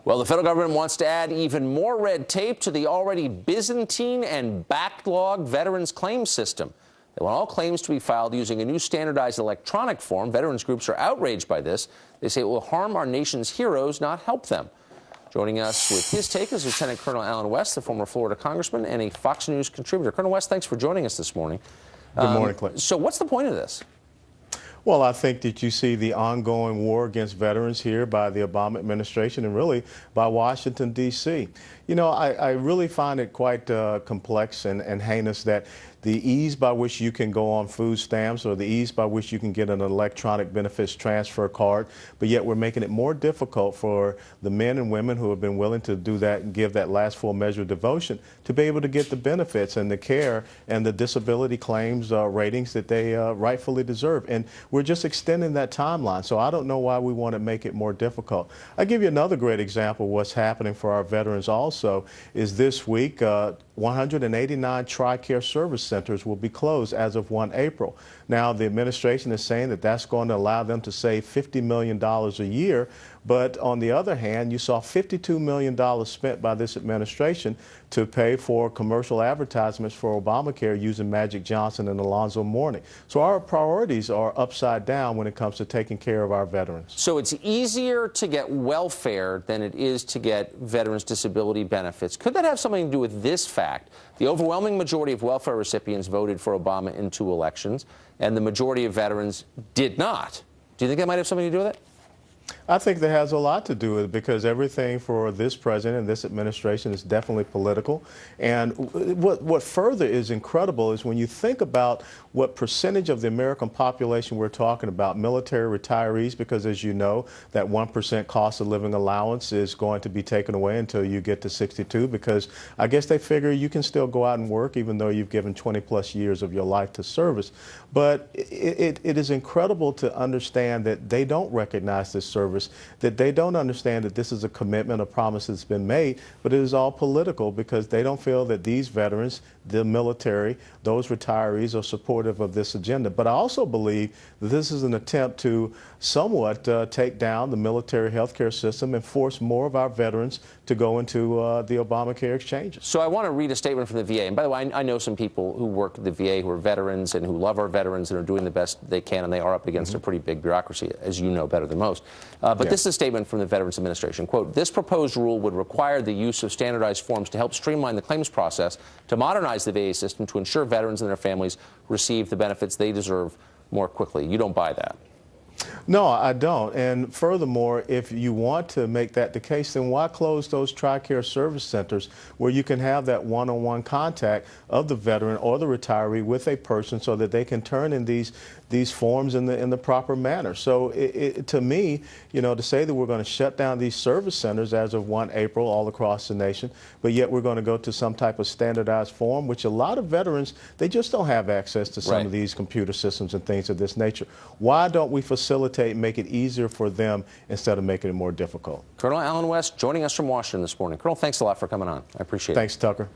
Well, the federal government wants to add even more red tape to the already Byzantine and backlogged veterans claims system. They want all claims to be filed using a new standardized electronic form. Veterans groups are outraged by this. They say it will harm our nation's heroes, not help them. Joining us with his take is Lieutenant Colonel Allen West, the former Florida congressman and a Fox News contributor. Colonel West, thanks for joining us this morning. Good morning, Clinton. So what's the point of this? Well, I think that you see the ongoing war against veterans here by the Obama administration and really by Washington, D.C. You know, I really find it quite complex and heinous that the ease by which you can go on food stamps or the ease by which you can get an electronic benefits transfer card, but yet we're making it more difficult for the men and women who have been willing to do that and give that last full measure of devotion to be able to get the benefits and the care and the disability claims ratings that they rightfully deserve. And we're just extending that timeline. So I don't know why we want to make it more difficult. I'll give you another great example of what's happening for our veterans also is this week, 189 TRICARE service centers will be closed as of 1 April. Now, the administration is saying that that's going to allow them to save $50 million a year. But on the other hand, you saw $52 million spent by this administration to pay for commercial advertisements for Obamacare using Magic Johnson and Alonzo Mourning. So our priorities are upside down when it comes to taking care of our veterans. So it's easier to get welfare than it is to get veterans' disability benefits. Could that have something to do with this fact? The overwhelming majority of welfare recipients voted for Obama in 2 elections, and the majority of veterans did not. Do you think that might have something to do with it? I think that has a lot to do with it because everything for this president and this administration is definitely political. And what further is incredible is when you think about what percentage of the American population we're talking about, military retirees, because as you know, that 1% cost of living allowance is going to be taken away until you get to 62 because I guess they figure you can still go out and work even though you've given 20 plus years of your life to service. But it is incredible to understand that they don't recognize this service, that they don't understand that this is a commitment, a promise that's been made, but it is all political because they don't feel that these veterans, the military, those retirees are supportive of this agenda. But I also believe that this is an attempt to somewhat take down the military health care system and force more of our veterans to go into the Obamacare exchanges. So I want to read a statement from the VA. And by the way, I know some people who work at the VA who are veterans and who love our veterans and are doing the best they can, and they are up against a pretty big bureaucracy, as you know better than most. But this is a statement from the Veterans Administration. Quote, this proposed rule would require the use of standardized forms to help streamline the claims process, to modernize the VA system, to ensure veterans and their families receive the benefits they deserve more quickly. You don't buy that? No, I don't. And furthermore, if you want to make that the case, then why close those TRICARE service centers where you can have that one-on-one contact of the veteran or the retiree with a person so that they can turn in these forms in the proper manner. So to me, you know, to say that we're going to shut down these service centers as of 1 April all across the nation, but yet we're going to go to some type of standardized form, which a lot of veterans, they just don't have access to some of these computer systems and things of this nature. Why don't we facilitate and make it easier for them instead of making it more difficult? Colonel Allen West joining us from Washington this morning. Colonel, thanks a lot for coming on. I appreciate it. Thanks, Tucker.